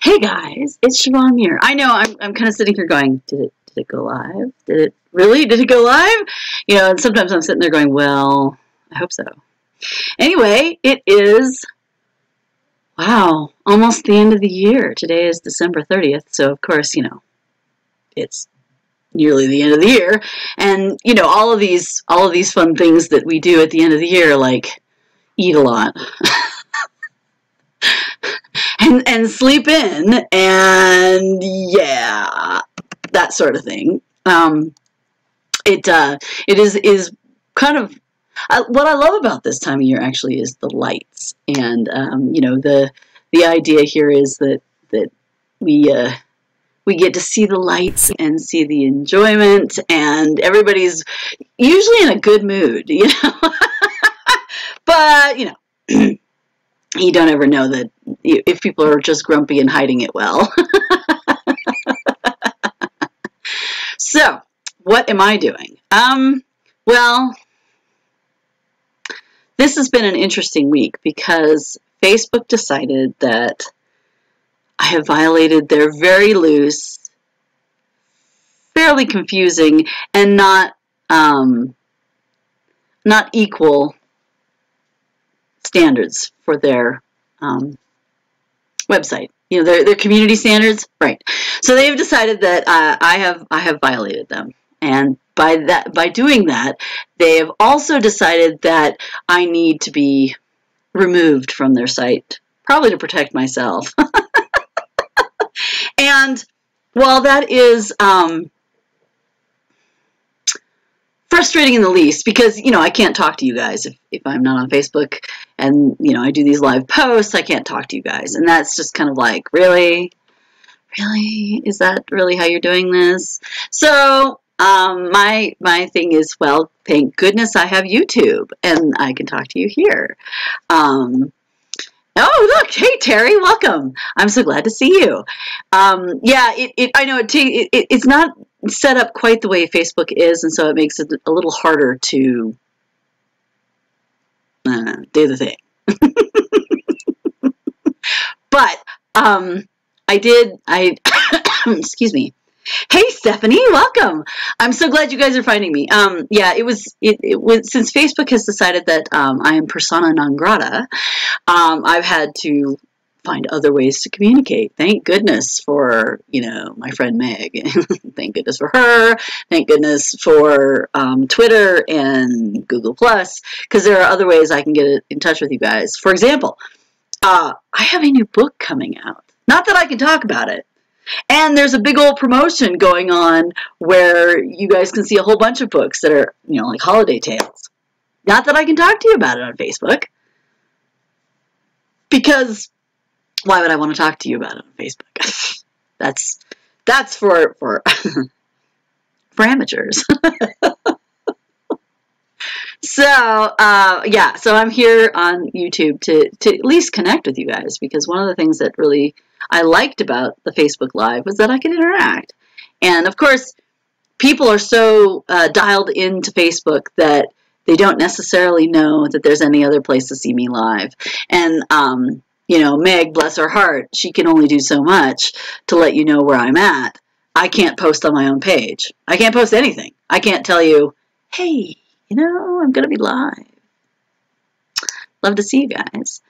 Hey guys, it's Siobhan Muir. I know I'm kind of sitting here going, did it go live? Did it go live? You know, and sometimes I'm sitting there going, well, I hope so. Anyway, it is, wow, almost the end of the year. Today is December 30th, so of course, you know, it's nearly the end of the year. And, you know, all of these fun things that we do at the end of the year, like eat a lot. And sleep in, and yeah, that sort of thing. It is kind of what I love about this time of year. Actually, is the lights, and you know, the idea here is that we get to see the lights and see the enjoyment, and everybody's usually in a good mood, you know. But you know. You don't ever know that if people are just grumpy and hiding it well. So, what am I doing? Well, this has been an interesting week because Facebook decided that I have violated their very loose, fairly confusing, and not equal standards for their website. You know, their community standards, right? So they have decided that I have violated them, and by doing that, they have also decided that I need to be removed from their site, probably to protect myself. And while that is frustrating in the least, because, you know, I can't talk to you guys if I'm not on Facebook, and, you know, I do these live posts, I can't talk to you guys, and that's just kind of like, really? Is that really how you're doing this? So, my thing is, well, thank goodness I have YouTube, and I can talk to you here. Oh, look, hey, Terry, welcome. I'm so glad to see you. Yeah, I know it's not set up quite the way Facebook is, and so it makes it a little harder to do the thing. But excuse me. Hey, Stephanie, welcome. I'm so glad you guys are finding me. Yeah, it was since Facebook has decided that I am persona non grata, I've had to find other ways to communicate. Thank goodness for, you know, my friend Meg. Thank goodness for her. Thank goodness for Twitter and Google+, because there are other ways I can get in touch with you guys. For example, I have a new book coming out. Not that I can talk about it. And there's a big old promotion going on where you guys can see a whole bunch of books that are, you know, like holiday tales. Not that I can talk to you about it on Facebook. Because why would I want to talk to you about it on Facebook? That's for for amateurs. So yeah, so I'm here on YouTube to at least connect with you guys, because one of the things that really I liked about the Facebook Live was that I could interact. And of course, people are so dialed into Facebook that they don't necessarily know that there's any other place to see me live. And you know, Meg, bless her heart, she can only do so much to let you know where I'm at. I can't post on my own page. I can't post anything. I can't tell you, hey, you know, I'm going to be live. Love to see you guys.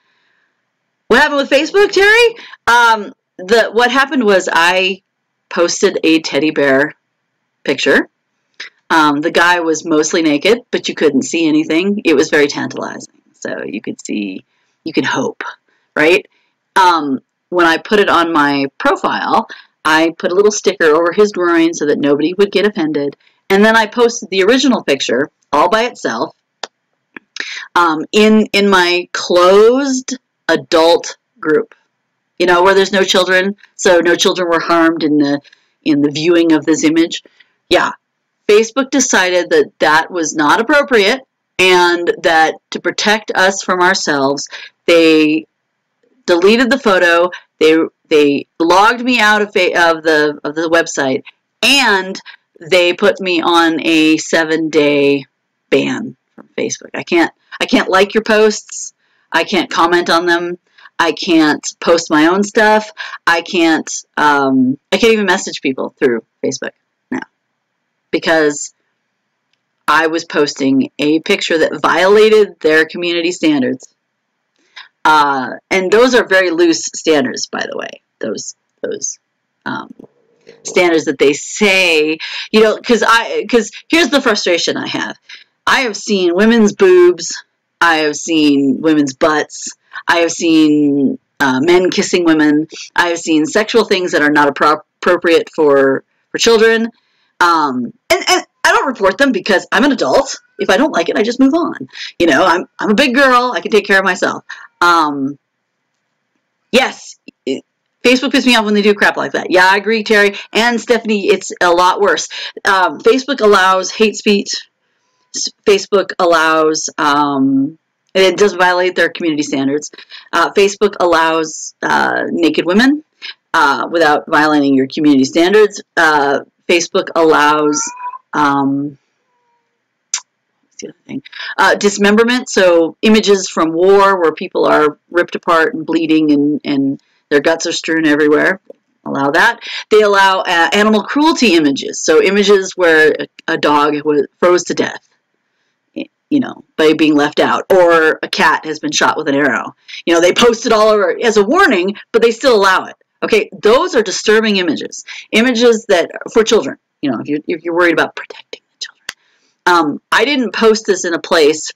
What happened with Facebook, Terry? What happened was I posted a teddy bear picture. The guy was mostly naked, but you couldn't see anything. It was very tantalizing. So you could see, you could hope, right? When I put it on my profile, I put a little sticker over his groin so that nobody would get offended. And then I posted the original picture all by itself in my closed adult group, you know, where there's no children, so no children were harmed in the viewing of this image. Yeah, Facebook decided that that was not appropriate, and that to protect us from ourselves, they deleted the photo. They logged me out of the website, and they put me on a 7-day ban from Facebook. I can't like your posts. I can't comment on them. I can't post my own stuff. I can't even message people through Facebook now because I was posting a picture that violated their community standards. And those are very loose standards, by the way. Those standards that they say, because here's the frustration I have. I have seen women's boobs. I have seen women's butts. I have seen men kissing women. I have seen sexual things that are not appropriate for children. And I don't report them because I'm an adult. If I don't like it, I just move on. I'm a big girl. I can take care of myself. Yes, Facebook pisses me off when they do crap like that. Yeah, I agree, Terry. And Stephanie, it's a lot worse. Facebook allows hate speech. Facebook allows, it does violate their community standards. Facebook allows naked women without violating your community standards. Facebook allows, what's the other thing? Dismemberment, so images from war where people are ripped apart and bleeding and their guts are strewn everywhere. Allow that. They allow animal cruelty images, so images where a dog froze to death, by being left out, or a cat has been shot with an arrow. They post it all over as a warning, but they still allow it. Okay, those are disturbing images. Images that, for children, if you're worried about protecting the children. I didn't post this in a place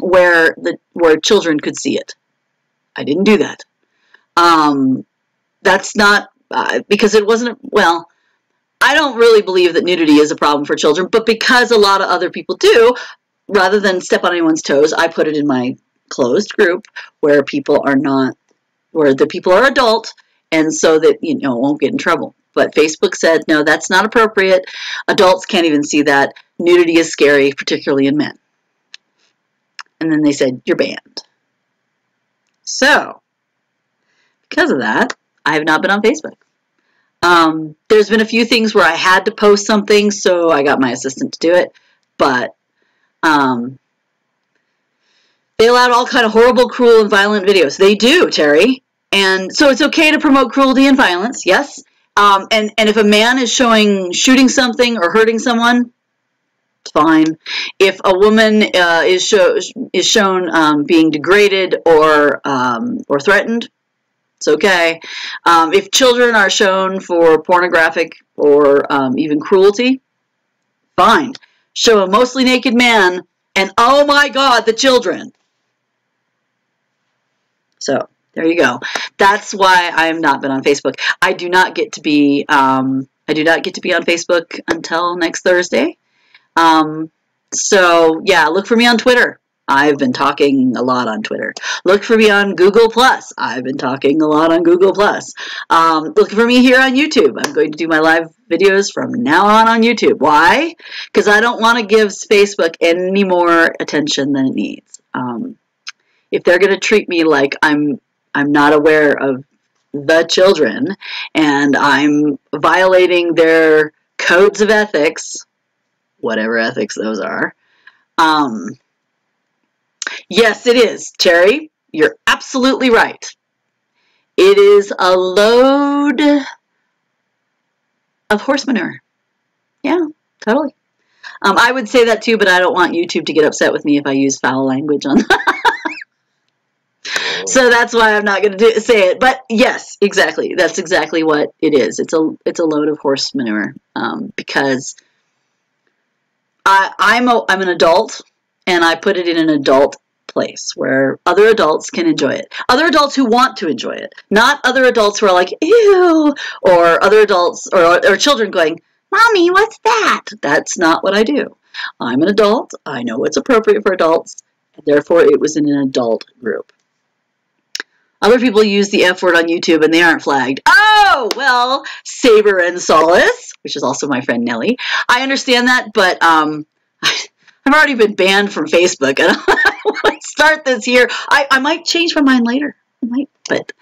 where children could see it. I didn't do that. That's not, because it wasn't, well, I don't really believe that nudity is a problem for children, but because a lot of other people do, rather than step on anyone's toes, I put it in my closed group where the people are adult, and so that, won't get in trouble. But Facebook said, no, that's not appropriate. Adults can't even see that. Nudity is scary, particularly in men. And then they said, you're banned. So, because of that, I have not been on Facebook. There's been a few things where I had to post something, so I got my assistant to do it. But they allowed all kind of horrible, cruel, and violent videos. They do, Terry. And so it's okay to promote cruelty and violence, yes. And if a man is shooting something or hurting someone, it's fine. If a woman is shown being degraded or threatened, it's okay. If children are shown for pornographic or even cruelty, fine. Show a mostly naked man, and oh my God, the children. So there you go. That's why I have not been on Facebook. I do not get to be on Facebook until next Thursday. So yeah, look for me on Twitter. I've been talking a lot on Twitter. Look for me on Google+. I've been talking a lot on Google+. Look for me here on YouTube. I'm going to do my live videos from now on YouTube. Why? Because I don't want to give Facebook any more attention than it needs. If they're going to treat me like I'm not aware of the children and I'm violating their codes of ethics, whatever ethics those are, yes, it is, Terry. You're absolutely right. It is a load of horse manure. Yeah, totally. I would say that too, but I don't want YouTube to get upset with me if I use foul language on So that's why I'm not going to say it. But yes, exactly. That's exactly what it is. It's a load of horse manure because I'm an adult, and I put it in an adult place where other adults can enjoy it. Other adults who want to enjoy it. Not other adults who are like, ew, or other adults or children going, Mommy, what's that? That's not what I do. I'm an adult. I know what's appropriate for adults, and therefore it was in an adult group. Other people use the F word on YouTube and they aren't flagged. Oh, well, Saber and Solace, which is also my friend Nellie. I understand that, but I've already been banned from Facebook, and I want to start this here. I might change my mind later. I might, but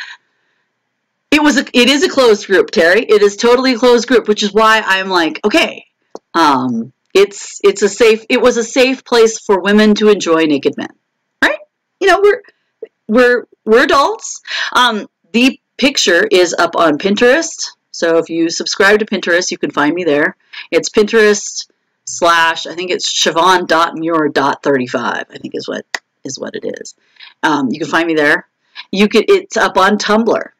it is a closed group, Terry. It is totally a closed group, which is why I'm like, okay, it was a safe place for women to enjoy naked men, right? we're adults. The picture is up on Pinterest. So if you subscribe to Pinterest, you can find me there. It's Pinterest / I think it's Siobhan.Muir.35, I think is what it is. You can find me there. It's up on Tumblr.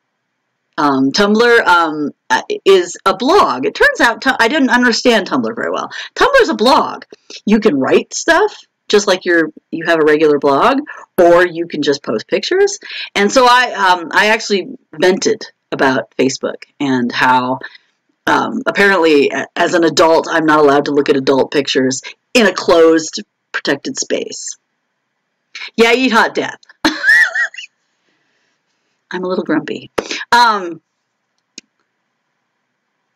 Tumblr is a blog. It turns out I didn't understand Tumblr very well. Tumblr is a blog. You can write stuff just like you have a regular blog, or you can just post pictures. And so I actually vented about Facebook and how apparently as an adult I'm not allowed to look at adult pictures in a closed, protected space. Yeah, I eat hot death. I'm a little grumpy.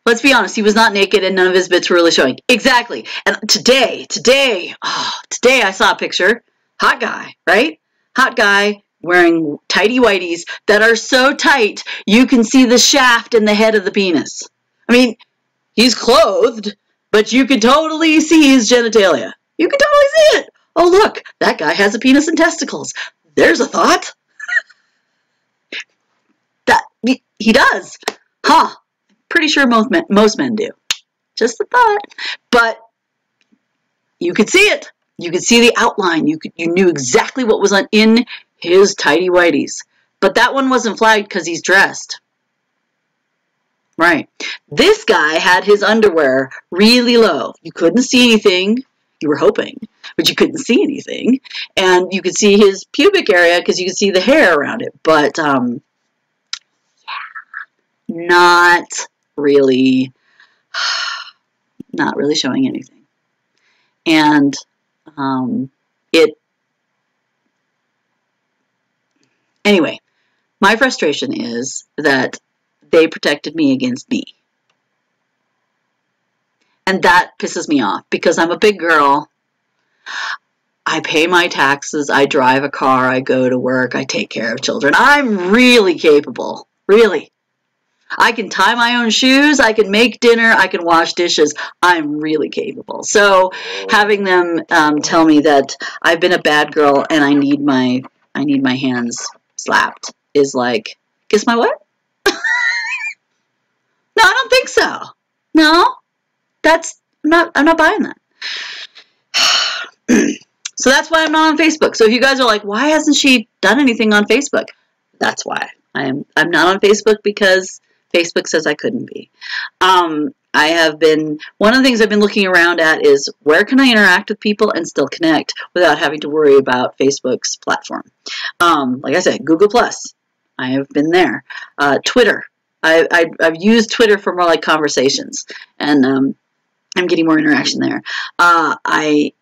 Let's be honest, he was not naked and none of his bits were really showing. Exactly. And today I saw a picture. Hot guy, right? Hot guy wearing tighty whities that are so tight you can see the shaft and the head of the penis. I mean, he's clothed, but you can totally see his genitalia. You can totally see it. Oh, look, that guy has a penis and testicles. There's a thought. That he does. Huh. Pretty sure most men do. Just a thought. But you could see it. You could see the outline. You knew exactly what was in his tighty whities. But that one wasn't flagged because he's dressed. Right. This guy had his underwear really low. You couldn't see anything. You were hoping, but you couldn't see anything. And you could see his pubic area because you could see the hair around it. But, yeah, not really showing anything. And anyway, my frustration is that they protected me against me. And that pisses me off because I'm a big girl. I pay my taxes. I drive a car. I go to work. I take care of children. I'm really capable. Really. I can tie my own shoes. I can make dinner. I can wash dishes. I'm really capable. So having them tell me that I've been a bad girl and I need my hands slapped is like, kiss my what? No, I don't think so. No, I'm not buying that. So that's why I'm not on Facebook. So if you guys are like, why hasn't she done anything on Facebook? That's why I'm not on Facebook, because Facebook says I couldn't be. One of the things I've been looking around at is where can I interact with people and still connect without having to worry about Facebook's platform. Like I said, Google+. I have been there. Twitter. I've used Twitter for more like conversations, and I'm getting more interaction there. I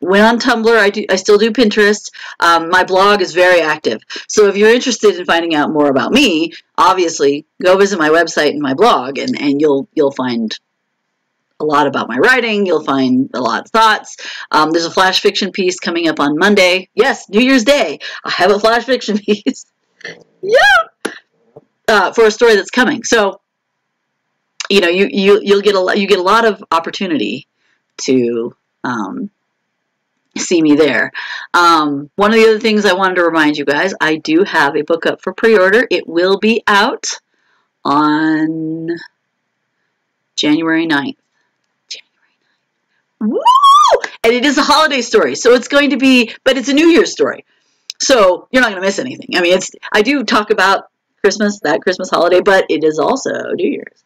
went on Tumblr. I still do Pinterest. My blog is very active. So if you're interested in finding out more about me, obviously go visit my website and my blog, and you'll find a lot about my writing. You'll find a lot of thoughts. There's a flash fiction piece coming up on Monday. Yes, New Year's Day. I have a flash fiction piece. Yeah. For a story that's coming. So, you know, you get a lot of opportunity to see me there. One of the other things I wanted to remind you guys, I do have a book up for pre-order. It will be out on January 9th. Woo! And it is a holiday story, so it's going to be, but it's a New Year's story. So you're not going to miss anything. I mean, I do talk about Christmas, that Christmas holiday, but it is also New Year's.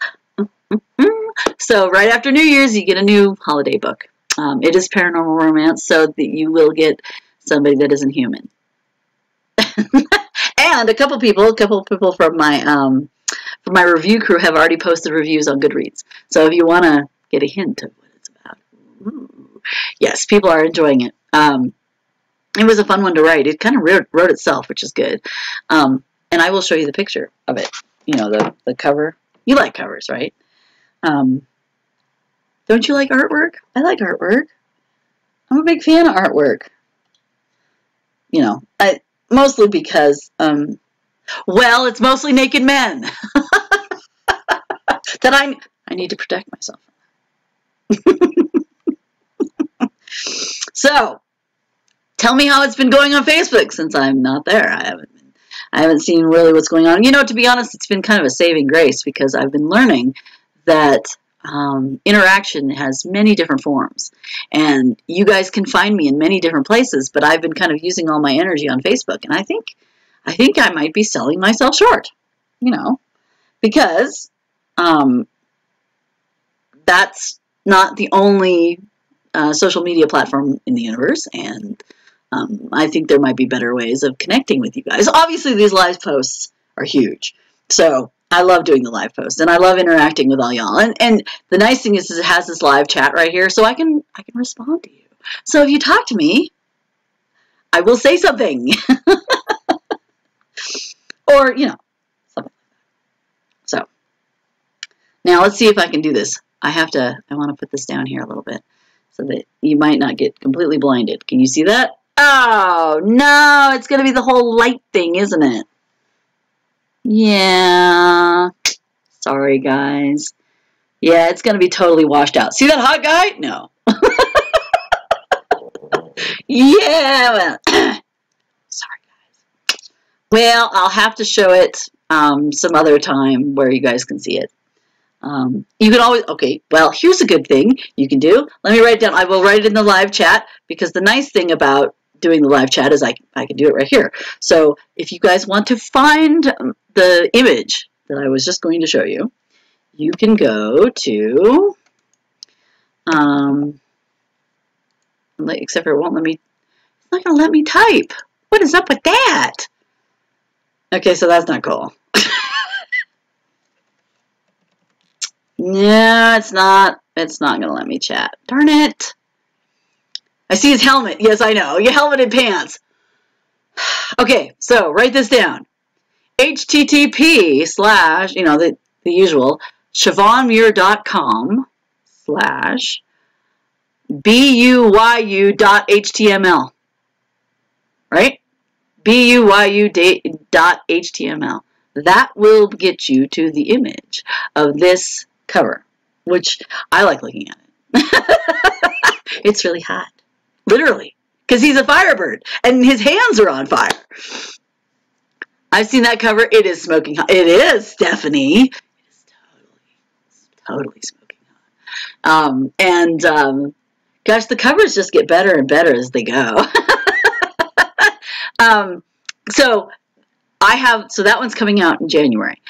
So right after New Year's, you get a new holiday book. It is paranormal romance, so that you will get somebody that isn't human. And a couple people from my review crew have already posted reviews on Goodreads. So if you want to get a hint of what it's about, ooh, yes, people are enjoying it. It was a fun one to write. It kind of wrote itself, which is good. And I will show you the picture of it. You know, the cover. You like covers, right? Don't you like artwork? I like artwork. I'm a big fan of artwork. You know, mostly because, well, it's mostly naked men. That I need to protect myself. So, tell me how it's been going on Facebook since I'm not there. I haven't seen really what's going on. You know, to be honest, it's been kind of a saving grace because I've been learning that interaction has many different forms. And you guys can find me in many different places, but I've been kind of using all my energy on Facebook. And I think I might be selling myself short, you know, because that's not the only social media platform in the universe, and I think there might be better ways of connecting with you guys. Obviously, these live posts are huge, so I love doing the live posts, and I love interacting with all y'all. And the nice thing is it has this live chat right here, so I can respond to you. So if you talk to me, I will say something, or you know, something. So now let's see if I can do this. I want to put this down here a little bit so that you might not get completely blinded. Can you see that? Oh, no, it's going to be the whole light thing, isn't it? Yeah. Sorry, guys. Yeah, it's going to be totally washed out. See that hot guy? No. Yeah, well, sorry, guys. Well, I'll have to show it some other time where you guys can see it. You can always, okay, well, here's a good thing you can do. Let me write it down. I will write it in the live chat, because the nice thing about doing the live chat is I can do it right here. So if you guys want to find the image that I was just going to show you, you can go to, except for it won't let me, it's not going to let me type. What is up with that? Okay, so that's not cool. No, it's not going to let me chat. Darn it. I see his helmet. Yes, I know. Your helmet and pants. Okay, so write this down. http/ you know, the usual, siobhanmuir.com/buyu.html. Right? buyu.html. That will get you to the image of this cover, which I like looking at it. It's really hot, literally, because he's a firebird and his hands are on fire. I've seen that cover. It is smoking hot. It is, Stephanie. It is totally smoking hot. Gosh, the covers just get better and better as they go. So that one's coming out in January.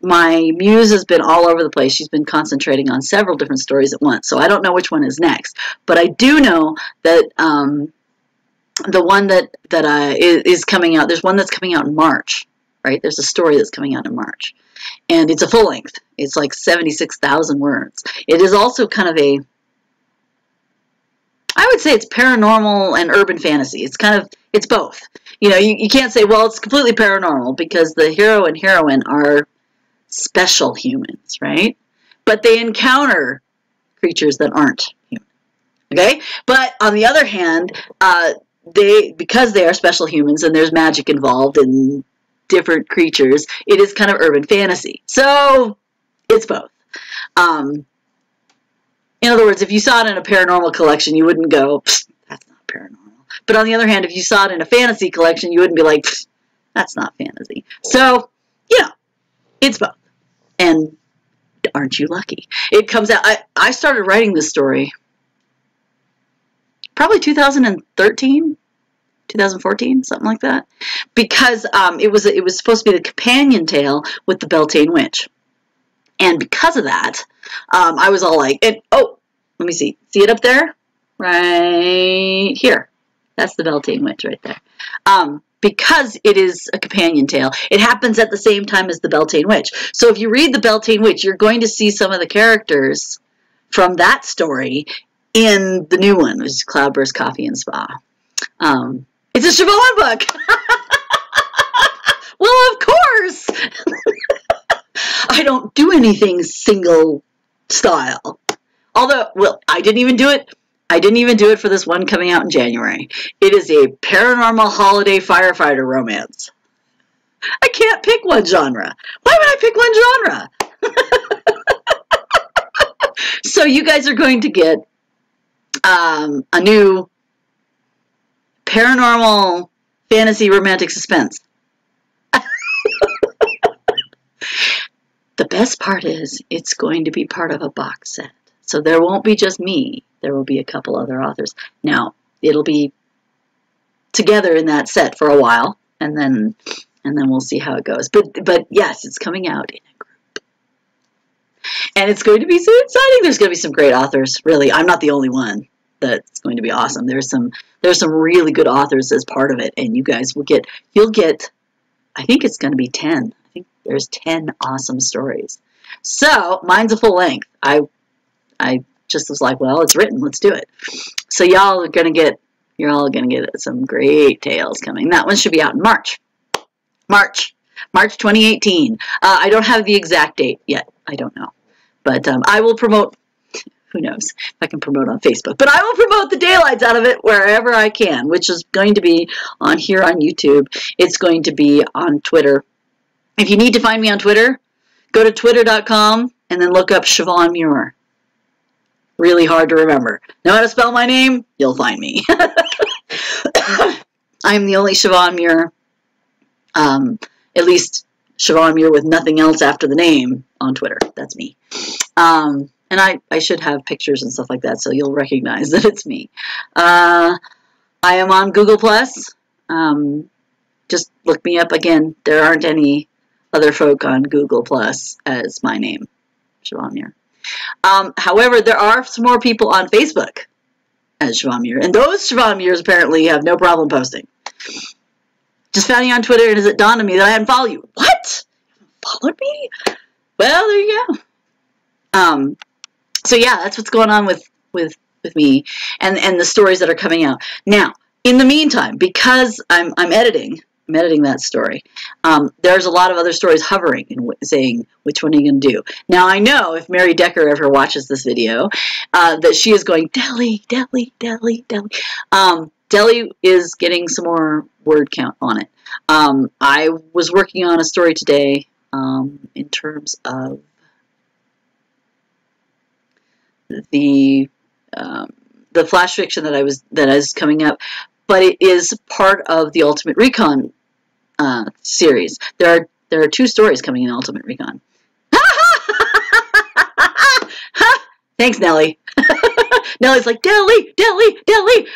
My muse has been all over the place. She's been concentrating on several different stories at once, so I don't know which one is next. But I do know that the one that is coming out, there's one that's coming out in March, right? There's a story that's coming out in March, and it's a full length. It's like 76,000 words. It is also kind of I would say it's paranormal and urban fantasy. It's both. You know, you can't say, well, it's completely paranormal, because the hero and heroine are special humans, right? But they encounter creatures that aren't human. Okay? But on the other hand, because they are special humans and there's magic involved in different creatures, it is kind of urban fantasy. So it's both. In other words, if you saw it in a paranormal collection, you wouldn't go, that's not paranormal. But on the other hand, if you saw it in a fantasy collection, you wouldn't be like, that's not fantasy. So, you know, it's both. And aren't you lucky? It comes out, I started writing this story probably 2013, 2014, something like that, because it was supposed to be the companion tale with the Beltane Witch. And because of that, I was all like, let me see. See it up there? Right here. That's the Beltane Witch right there. Because it is a companion tale, it happens at the same time as the Beltane Witch. So if you read the Beltane Witch, you're going to see some of the characters from that story in the new one, which is Cloudburst Coffee and Spa. It's a Siobhan book. Well, of course. I don't do anything single style. Although, well, I didn't even do it for this one coming out in January. It is a paranormal holiday firefighter romance. I can't pick one genre. Why would I pick one genre? So you guys are going to get a new paranormal fantasy romantic suspense. The best part is it's going to be part of a box set. So there won't be just me. There will be a couple other authors. Now, it'll be together in that set for a while, and then we'll see how it goes. But yes, it's coming out in a group. And it's going to be so exciting. There's going to be some great authors, really. I'm not the only one. That's going to be awesome. There's some really good authors as part of it, and you guys you'll get, I think it's going to be 10. I think there's 10 awesome stories. So mine's a full length. I just was like, well, it's written, let's do it. So you're all gonna get some great tales coming. That one should be out in March 2018. I don't have the exact date yet. I don't know, but I will promote. Who knows if I can promote on Facebook, but I will promote the daylights out of it wherever I can, which is going to be on here on YouTube. It's going to be on Twitter. If you need to find me on Twitter, go to twitter.com and then look up Siobhan Muir. Really hard to remember. Know how to spell my name? You'll find me. I'm the only Siobhan Muir, at least Siobhan Muir with nothing else after the name on Twitter. That's me. And I should have pictures and stuff like that, so you'll recognize that it's me. I am on Google+. Just look me up again. There aren't any other folk on Google+ as my name, Siobhan Muir. However, there are some more people on Facebook as Siobhan Muir, and those Siobhan Muirs apparently have no problem posting. Just found you on Twitter, and it dawned on me that I hadn't followed you. What? You haven't followed me? Well, there you go. So yeah, that's what's going on with me and the stories that are coming out. Now, in the meantime, because I'm editing that story, there's a lot of other stories hovering and saying, which one are you going to do? Now, I know if Mary Decker ever watches this video, that she is going, Deli, Deli, Deli, Deli. Deli is getting some more word count on it. I was working on a story today in terms of the flash fiction that is coming up, but it is part of the Ultimate Recon series. There are 2 stories coming in Ultimate Recon. Thanks, Nellie. Nellie's like, Deli, Deli, Deli.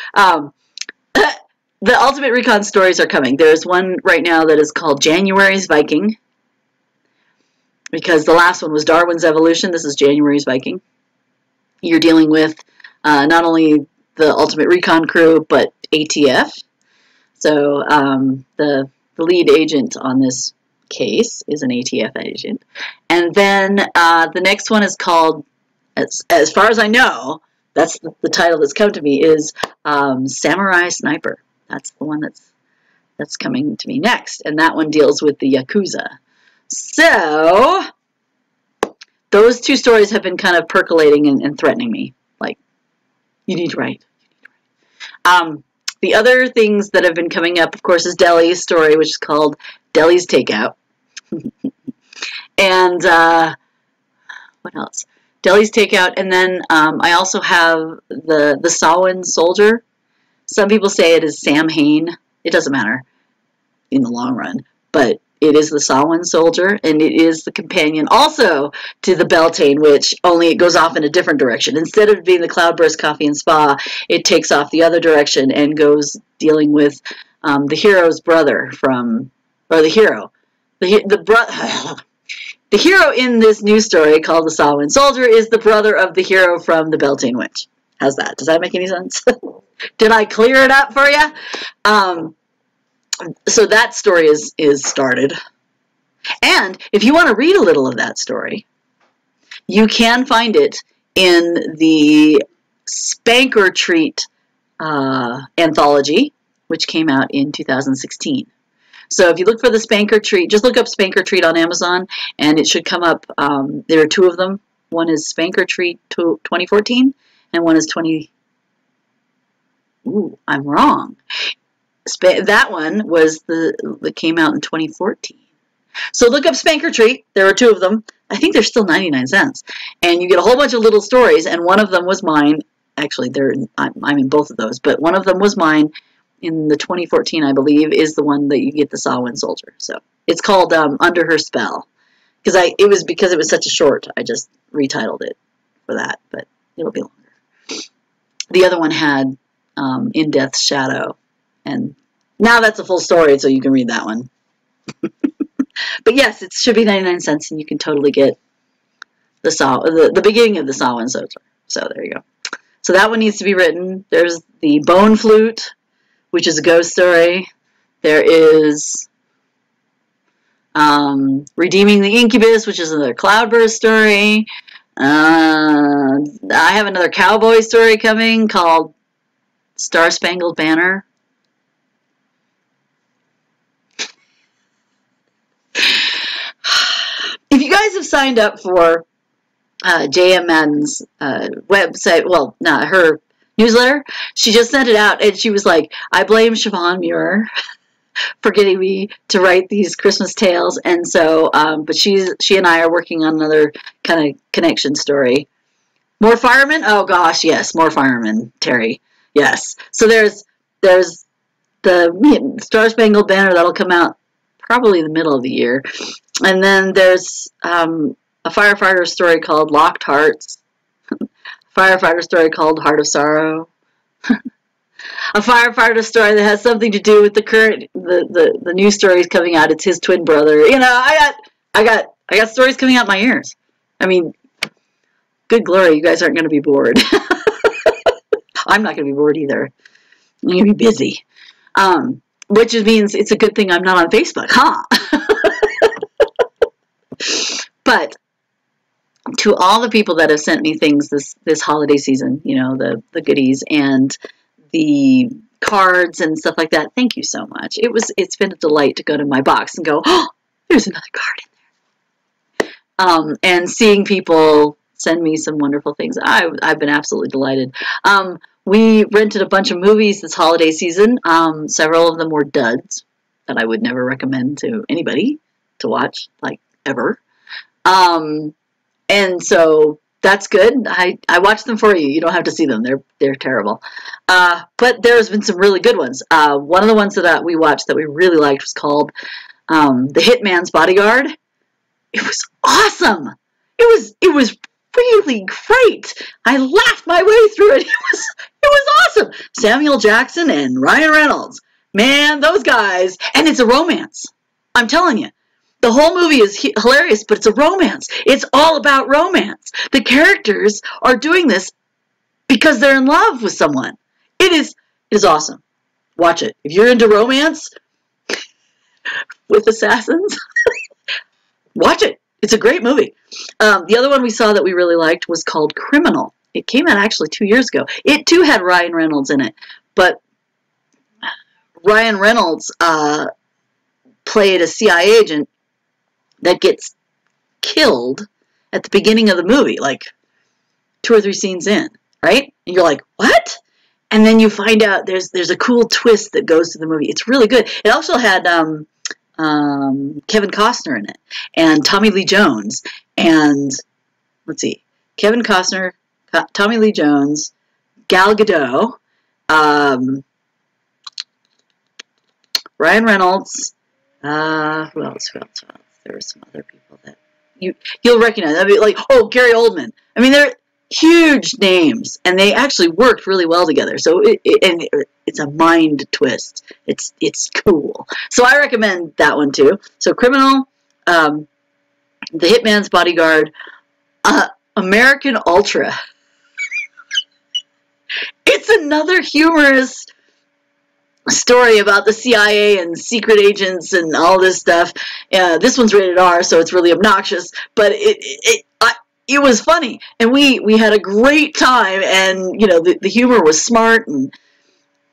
The Ultimate Recon stories are coming. There's one right now that is called January's Viking, because the last one was Darwin's Evolution. This is January's Viking. You're dealing with not only the Ultimate Recon crew, but ATF. So the lead agent on this case is an ATF agent. And then the next one is called, as far as I know, that's the title that's come to me, is Samurai Sniper. That's the one that's coming to me next. And that one deals with the Yakuza. So those 2 stories have been kind of percolating and threatening me. Like, you need to write. The other things that have been coming up, of course, is Deli's story, which is called Deli's Takeout. And what else? Deli's Takeout. And then I also have the Samhain Soldier. Some people say it is Sam Hain. It doesn't matter in the long run. But it is the Samhain Soldier, and it is the companion also to the Beltane Witch, only it goes off in a different direction. Instead of being the Cloudburst Coffee and Spa, it takes off the other direction and goes dealing with the hero's brother the hero. The hero in this new story called the Samhain Soldier is the brother of the hero from the Beltane Witch. How's that? Does that make any sense? Did I clear it up for you? So that story is started. And if you want to read a little of that story, you can find it in the Spanker Treat anthology, which came out in 2016. So if you look for the Spanker Treat, just look up Spanker Treat on Amazon, and it should come up. There are 2 of them. One is Spanker Treat 2014, and one is 20... Ooh, I'm wrong. That one was that came out in 2014. So look up Spanker Treat. There are 2 of them. I think they're still 99 cents. And you get a whole bunch of little stories, and one of them was mine. Actually, I'm in both of those, but one of them was mine, in the 2014, I believe, is the one that you get the Saw Soldier. So it's called Under Her Spell. Because it was such a short, I just retitled it for that, but it'll be longer. The other one had In Death's Shadow, and now that's a full story, so you can read that one. But yes, it should be 99 cents, and you can totally get the beginning of the Saw Soldier. So there you go. So that one needs to be written. There's the Bone Flute, which is a ghost story. There is Redeeming the Incubus, which is another Cloudburst story. I have another cowboy story coming called Star Spangled Banner. If you guys have signed up for J.M. Madden's website, well, not her newsletter, she just sent it out, and she was like, I blame Siobhan Muir for getting me to write these Christmas tales, and so, but she and I are working on another kind of connection story. More firemen? Oh gosh, yes, more firemen, Terry. Yes. So there's the Star Spangled Banner that'll come out probably in the middle of the year, and then there's a firefighter story called Locked Hearts, firefighter story called Heart of Sorrow. A firefighter story that has something to do with the new stories coming out. It's his twin brother. You know, I got stories coming out my ears. I mean, good glory, you guys aren't going to be bored. I'm not going to be bored either. I'm going to be busy. Which means it's a good thing I'm not on Facebook, huh? But to all the people that have sent me things this holiday season, you know, the goodies and the cards and stuff like that, thank you so much. It's been a delight to go to my box and go, oh, there's another card in there. And seeing people send me some wonderful things, I've been absolutely delighted. We rented a bunch of movies this holiday season. Several of them were duds that I would never recommend to anybody to watch, like, ever. And so that's good. I watched them for you. You don't have to see them. They're terrible. But there's been some really good ones. One of the ones that we watched that we really liked was called The Hitman's Bodyguard. It was awesome. It was really great. I laughed my way through it. It was awesome. Samuel Jackson and Ryan Reynolds. Man, those guys. And it's a romance. I'm telling you. The whole movie is hilarious, but it's a romance. It's all about romance. The characters are doing this because they're in love with someone. It is awesome. Watch it. If you're into romance with assassins, watch it. It's a great movie. The other one we saw that we really liked was called Criminal. It came out actually 2 years ago. It too had Ryan Reynolds in it, but Ryan Reynolds played a CIA agent that gets killed at the beginning of the movie, like 2 or 3 scenes in, right? And you're like, what? And then you find out there's a cool twist that goes to the movie. It's really good. It also had Kevin Costner in it, and Tommy Lee Jones, and let's see, Kevin Costner, Tommy Lee Jones, Gal Gadot, Ryan Reynolds, who else? There were some other people that you'll recognize. I mean, like, oh, Gary Oldman. I mean, they're huge names, and they actually worked really well together. So it's a mind twist. It's cool. So I recommend that one too. So Criminal, The Hitman's Bodyguard, American Ultra. It's another humorous story about the CIA and secret agents and all this stuff. This one's rated R, so it's really obnoxious, but it was funny, and we had a great time, and you know the humor was smart, and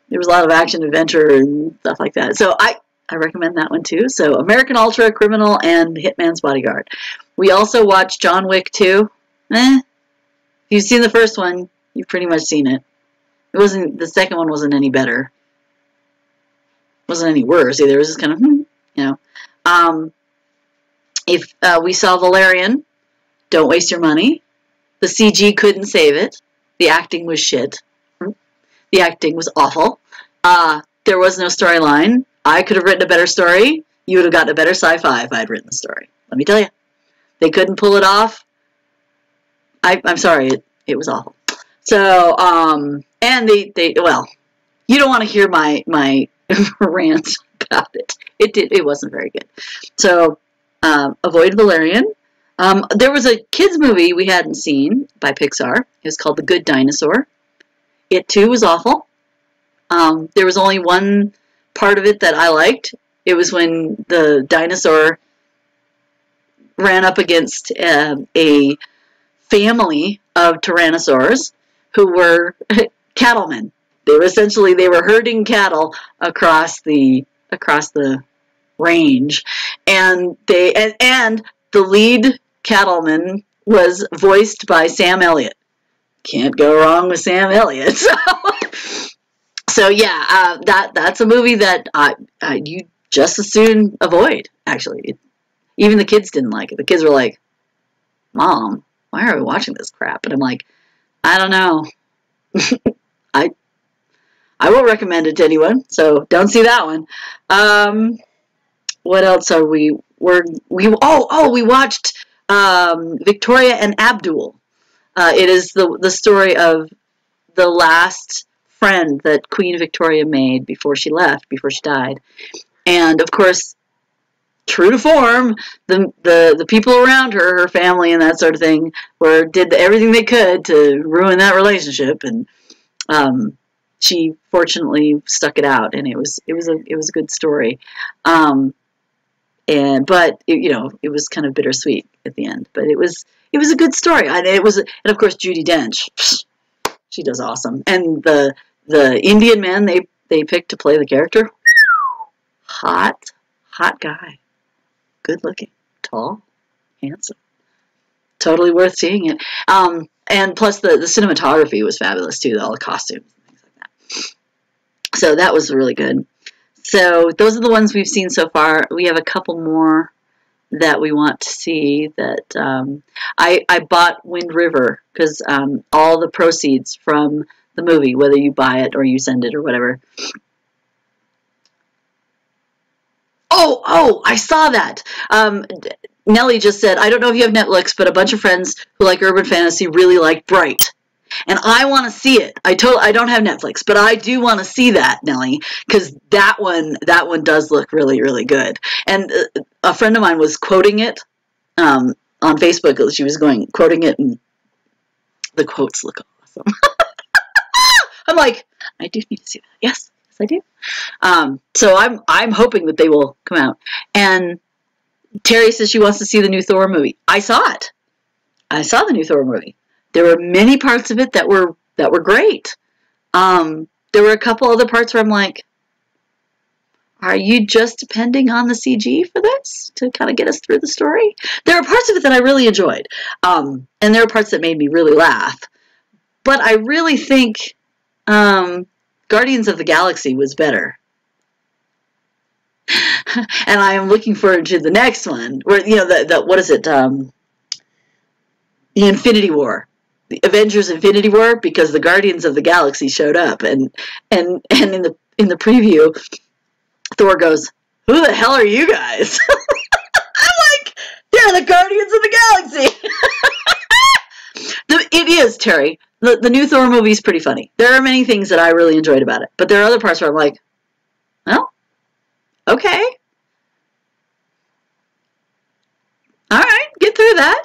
there was a lot of action adventure and stuff like that. So I recommend that one too. So American Ultra, Criminal, and Hitman's Bodyguard. We also watched John Wick 2. If you've seen the first one, you've pretty much seen it. The second one wasn't any better. Wasn't any worse either. It was just kind of, you know. If we saw Valerian, don't waste your money. The CG couldn't save it. The acting was shit. The acting was awful. there was no storyline. I could have written a better story. You would have gotten a better sci-fi if I'd written the story. Let me tell you. They couldn't pull it off. I'm sorry. It was awful. So, and well, you don't want to hear my rant about it. It wasn't very good. So, avoid Valerian. There was a kids movie we hadn't seen by Pixar. It was called The Good Dinosaur. It too was awful. There was only one part of it that I liked. It was when the dinosaur ran up against a family of tyrannosaurs who were cattlemen. They were herding cattle across the range, and the lead cattleman was voiced by Sam Elliott. Can't go wrong with Sam Elliott. So yeah, that's a movie that you just as soon avoid. Actually, even the kids didn't like it. The kids were like, "Mom, why are we watching this crap?" And I'm like, I don't know. I won't recommend it to anyone, so don't see that one. What else are we watched Victoria and Abdul. It is the story of the last friend that Queen Victoria made before she died. And of course, true to form, the people around her family and that sort of thing, did everything they could to ruin that relationship, and she fortunately stuck it out, and it was a good story. But it was kind of bittersweet at the end. But it was a good story, and of course Judi Dench, she does awesome, and the Indian man they picked to play the character, hot guy, good looking, tall, handsome, totally worth seeing it. And plus the cinematography was fabulous too, all the costumes and things like that. So that was really good. So those are the ones we've seen so far. We have a couple more that we want to see. That I bought Wind River because all the proceeds from the movie, whether you buy it or you send it or whatever. Oh, I saw that. Nellie just said, I don't know if you have Netflix, but a bunch of friends who like urban fantasy really like Bright. And I want to see it. I don't have Netflix, but I do want to see that, Nellie, because that one does look really, really good. And a friend of mine was quoting it on Facebook. She was quoting it, and the quotes look awesome. I'm like, I do need to see that. Yes, I do. So I'm hoping that they will come out. And Terry says she wants to see the new Thor movie. I saw it. I saw the new Thor movie. There were many parts of it that were great. There were a couple other parts where I'm like, are you just depending on the CG for this to kind of get us through the story? There are parts of it that I really enjoyed. And there are parts that made me really laugh. But I really think Guardians of the Galaxy was better. And I am looking forward to the next one, where what is it? The Infinity War, the Avengers Infinity War, because the Guardians of the Galaxy showed up, and in the preview, Thor goes, "Who the hell are you guys?" I'm like, "They're the Guardians of the Galaxy." It is, Terry. The new Thor movie is pretty funny. There are many things that I really enjoyed about it, but there are other parts where I'm like, well, okay. All right, get through that.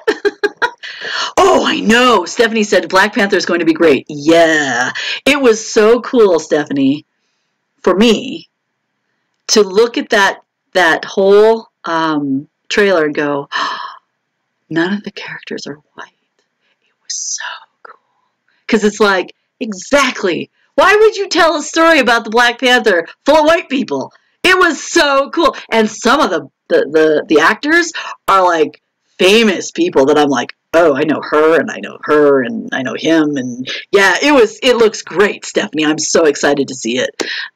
Oh, I know. Stephanie said Black Panther is going to be great. Yeah. It was so cool, Stephanie, for me to look at that whole trailer and go, oh, none of the characters are white. It was so cool. Because it's like, exactly. Why would you tell a story about the Black Panther full of white people? It was so cool. And some of the actors are like famous people that I'm like, oh, I know her, and I know her, and I know him, and yeah, it looks great, Stephanie. I'm so excited to see it.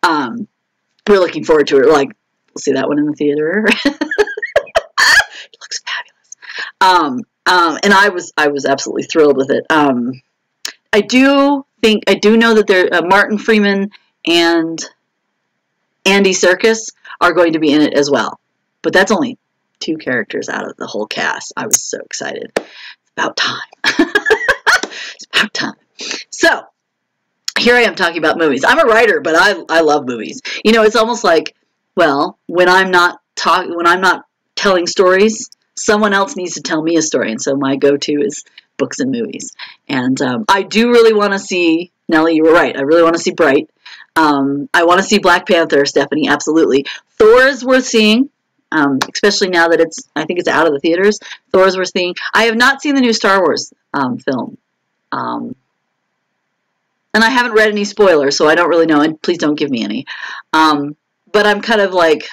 We're looking forward to it. Like, we'll see that one in the theater. It looks fabulous. And I was absolutely thrilled with it. I do know that there Martin Freeman and Andy Serkis are going to be in it as well. But that's only 2 characters out of the whole cast. I was so excited. It's about time. It's about time. So, here I am talking about movies. I'm a writer, but I love movies. You know, it's almost like, well, when I'm not telling stories, someone else needs to tell me a story. And so my go-to is books and movies. And I do really want to see, Nellie, you were right. I really want to see Bright. I want to see Black Panther, Stephanie, absolutely. Thor is worth seeing, especially now that I think it's out of the theaters. Thor is worth seeing. I have not seen the new Star Wars film. And I haven't read any spoilers, so I don't really know, and please don't give me any. But I'm kind of like,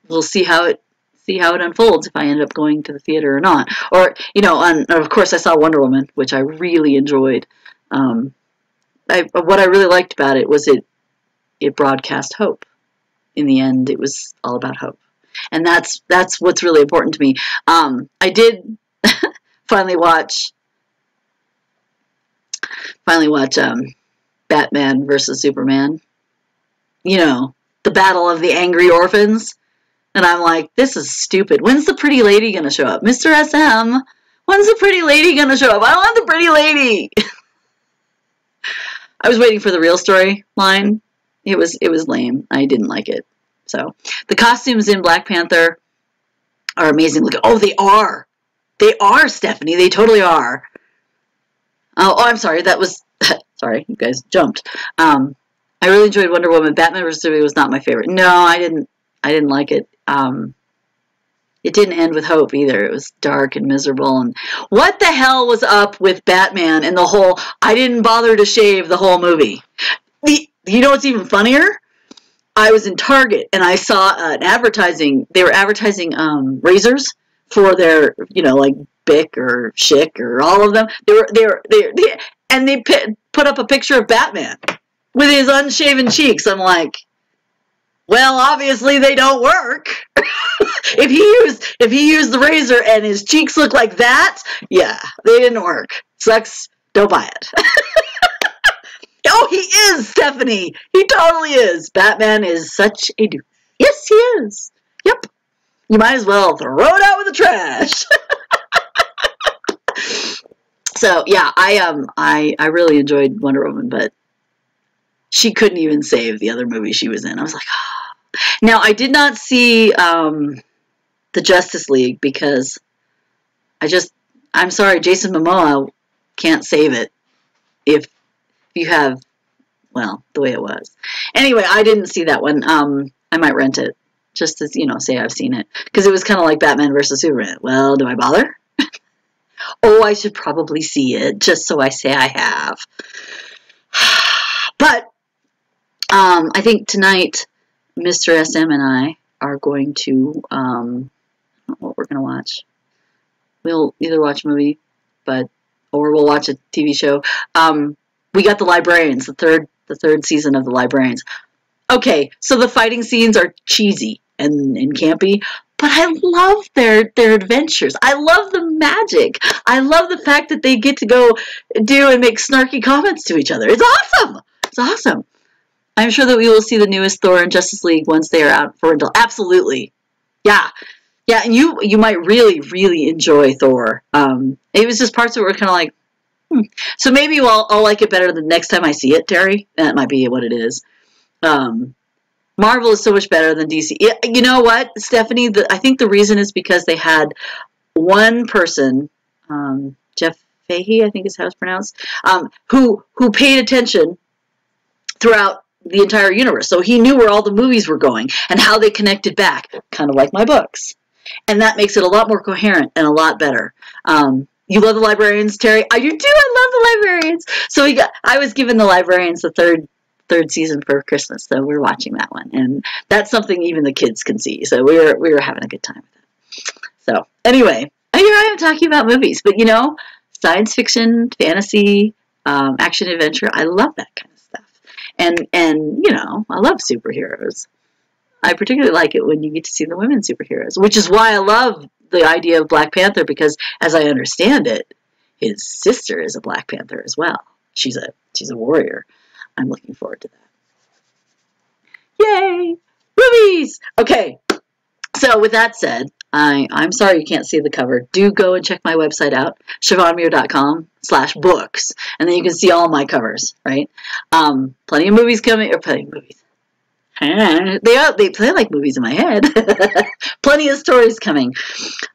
we'll see how it unfolds if I end up going to the theater or not. Or, you know, and of course I saw Wonder Woman, which I really enjoyed. What I really liked about it was it broadcast hope. In the end, it was all about hope. And that's what's really important to me. I did finally watch Batman versus Superman. You know, the battle of the angry orphans. And I'm like, this is stupid. When's the pretty lady going to show up? Mr. SM, when's the pretty lady going to show up? I want the pretty lady. I was waiting for the real storyline. It was lame. I didn't like it. So, the costumes in Black Panther are amazing. Look, oh, they are. They are, Stephanie. They totally are. Oh, I'm sorry. That was, sorry, you guys jumped. I really enjoyed Wonder Woman. Batman vs. Superman was not my favorite. No, I didn't like it. It didn't end with hope either. It was dark and miserable. And what the hell was up with Batman and the whole, I didn't bother to shave the whole movie. You know what's even funnier? I was in Target and I saw an advertising. They were advertising razors for their, you know, like Bic or Schick or all of them. And they put up a picture of Batman with his unshaven cheeks. I'm like, well, obviously they don't work. If he used the razor and his cheeks look like that, yeah, they didn't work. Sucks. Don't buy it. Oh, he is, Stephanie. He totally is. Batman is such a dude. Yes, he is. Yep. You might as well throw it out with the trash. So yeah, I really enjoyed Wonder Woman, but she couldn't even save the other movie she was in. I was like, oh. Now I did not see the Justice League because I'm sorry, Jason Momoa can't save it if you have, well, the way it was. Anyway, I didn't see that one. I might rent it just to, you know, say I've seen it because it was kind of like Batman versus Superman. Well, do I bother? Oh, I should probably see it just so I say I have. But I think tonight, Mr. SM and I are going to, I don't know what we're going to watch. We'll either watch a movie, or we'll watch a TV show. We got The Librarians, the third season of The Librarians. Okay, so the fighting scenes are cheesy and campy, but I love their adventures. I love the magic. I love the fact that they get to go do and make snarky comments to each other. It's awesome. It's awesome. I'm sure that we will see the newest Thor and Justice League once they are out for rental. Absolutely. Yeah. Yeah, and you might really, really enjoy Thor. It was just parts that were kind of like, So maybe I'll like it better the next time I see it, Terry. That might be what it is. Marvel is so much better than DC. You know what, Stephanie? I think the reason is because they had one person, Jeff Fahey, I think is how it's pronounced, who paid attention throughout the entire universe. So he knew where all the movies were going and how they connected back, kind of like my books. And that makes it a lot more coherent and a lot better. You love The Librarians, Terry? I do too. I love The Librarians. So I was given The Librarians the third season for Christmas, so we're watching that one, and that's something even the kids can see. So we were having a good time with it. So anyway, here I am talking about movies, but you know, science fiction, fantasy, action adventure. I love that kind of stuff, and you know, I love superheroes. I particularly like it when you get to see the women superheroes, which is why I love the idea of Black Panther, because as I understand it, his sister is a Black Panther as well. She's a warrior. I'm looking forward to that. Yay! Movies! Okay, so with that said, I'm sorry you can't see the cover. Do go and check my website out, SiobhanMuir.com/books, and then you can see all my covers, right? Plenty of movies coming, or plenty of movies. They play like movies in my head. Plenty of stories coming.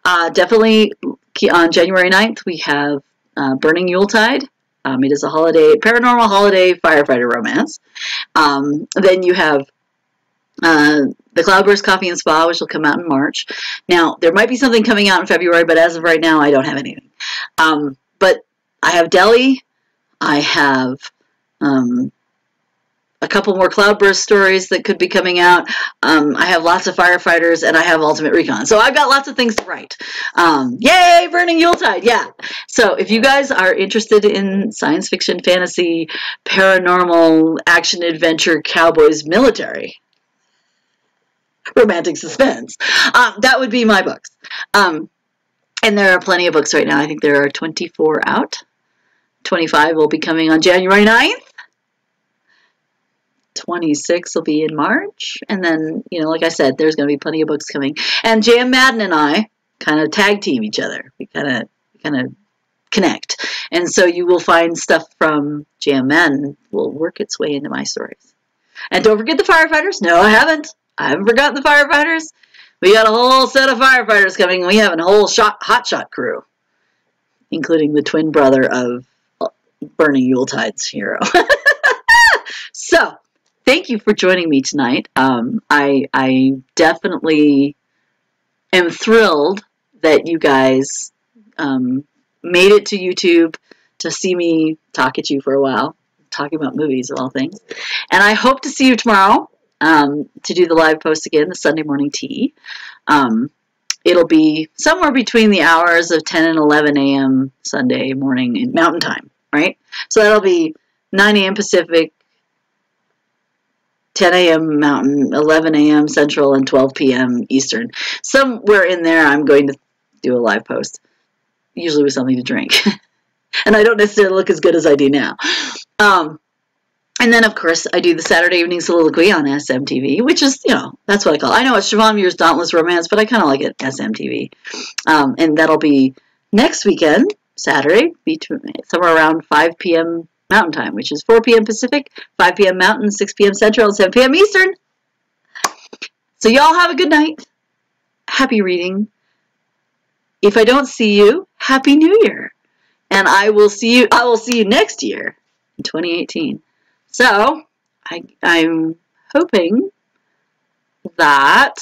Definitely on January 9th, we have Burning Yuletide. It is a paranormal holiday firefighter romance. Then you have the Cloudburst Coffee and Spa, which will come out in March. Now, there might be something coming out in February, but as of right now, I don't have anything. But I have Delhi. I have a couple more Cloudburst stories that could be coming out. I have lots of firefighters, and I have Ultimate Recon. So I've got lots of things to write. Yay, Burning Yuletide, yeah. So if you guys are interested in science fiction, fantasy, paranormal, action, adventure, cowboys, military, romantic suspense, that would be my books. And there are plenty of books right now. I think there are 24 out. 25 will be coming on January 9th. 26 will be in March. And then, you know, like I said, there's going to be plenty of books coming. And Jan Madden and I kind of tag team each other. We kind of connect. And so you will find stuff from Jan Madden will work its way into my stories. And don't forget the firefighters. No, I haven't. I haven't forgotten the firefighters. We got a whole set of firefighters coming. We have a whole hotshot crew, including the twin brother of Burning Yuletide's hero. So, thank you for joining me tonight. I definitely am thrilled that you guys made it to YouTube to see me talk at you for a while, talking about movies of all things. And I hope to see you tomorrow. To do the live post again, the Sunday morning tea. It'll be somewhere between the hours of 10 and 11 a.m. Sunday morning in Mountain Time, right? So that'll be 9 a.m. Pacific, 10 a.m. Mountain, 11 a.m. Central, and 12 p.m. Eastern. Somewhere in there, I'm going to do a live post, usually with something to drink. And I don't necessarily look as good as I do now. And then, of course, I do the Saturday Evening Soliloquy on SMTV, which is, you know, that's what I call it. I know it's Siobhan Muir's Dauntless Romance, but I kind of like it SMTV. And that'll be next weekend, Saturday, somewhere around 5 p.m. Mountain Time, which is 4 p.m. Pacific, 5 p.m. Mountain, 6 p.m. Central, and 7 p.m. Eastern. So y'all have a good night. Happy reading. If I don't see you, Happy New Year. And I will see you next year in 2018. So, I'm hoping that